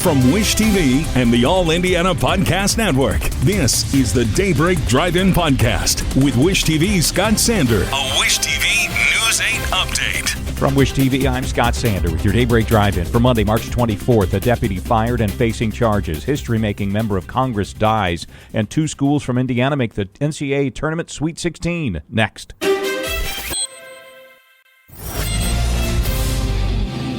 From Wish TV and the All Indiana Podcast Network, this is the Daybreak Drive-In Podcast with Wish TV's Scott Sander. A Wish TV News 8 update. From Wish TV, I'm Scott Sander with your Daybreak Drive-In for Monday, March 24th. A deputy fired and facing charges. History-making member of Congress dies. And 2 schools from Indiana make the NCAA Tournament Sweet 16. Next.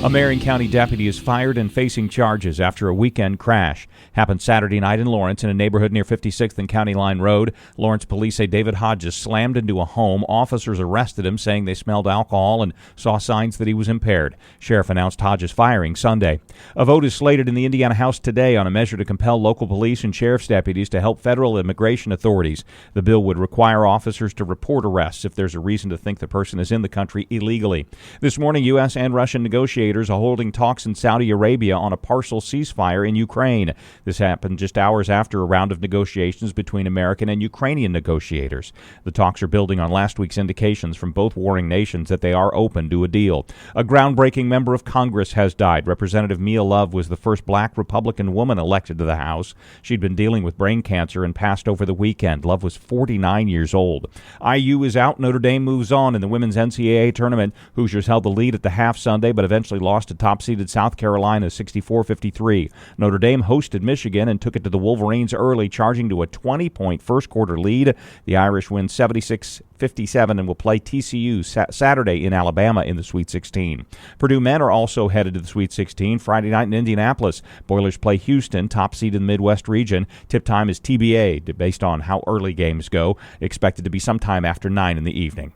A Marion County deputy is fired and facing charges after a weekend crash. Happened Saturday night in Lawrence in a neighborhood near 56th and County Line Road. Lawrence police say David Hodges slammed into a home. Officers arrested him, saying they smelled alcohol and saw signs that he was impaired. Sheriff announced Hodges firing Sunday. A vote is slated in the Indiana House today on a measure to compel local police and sheriff's deputies to help federal immigration authorities. The bill would require officers to report arrests if there's a reason to think the person is in the country illegally. This morning, U.S. and Russian negotiators are holding talks in Saudi Arabia on a partial ceasefire in Ukraine. This happened just hours after a round of negotiations between American and Ukrainian negotiators. The talks are building on last week's indications from both warring nations that they are open to a deal. A groundbreaking member of Congress has died. Representative Mia Love was the first black Republican woman elected to the House. She'd been dealing with brain cancer and passed over the weekend. Love was 49 years old. IU is out. Notre Dame moves on in the women's NCAA tournament. Hoosiers held the lead at the half Sunday, but eventually lost to top-seeded South Carolina 64-53. Notre Dame hosted Michigan and took it to the Wolverines early, charging to a 20-point first-quarter lead. The Irish win 76-57 and will play TCU Saturday in Alabama in the Sweet 16. Purdue men are also headed to the Sweet 16 Friday night in Indianapolis. Boilers play Houston, top seed in the Midwest region. Tip time is TBA, based on how early games go, expected to be sometime after 9 in the evening.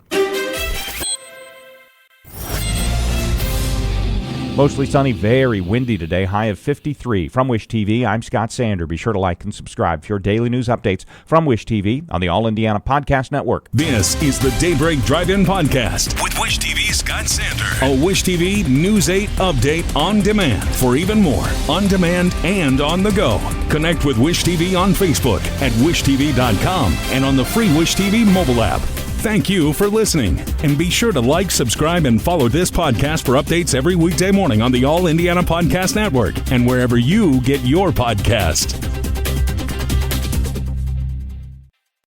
Mostly sunny, very windy today, high of 53. From Wish TV, I'm Scott Sander. Be sure to like and subscribe for your daily news updates from Wish TV on the All Indiana Podcast Network. This is the Daybreak Drive-In Podcast with Wish TV's Scott Sander. A Wish TV News 8 update on demand. For even more, on demand and on the go. Connect with Wish TV on Facebook at wishtv.com and on the free Wish TV mobile app. Thank you for listening, and be sure to like, subscribe, and follow this podcast for updates every weekday morning on the All Indiana Podcast Network and wherever you get your podcast.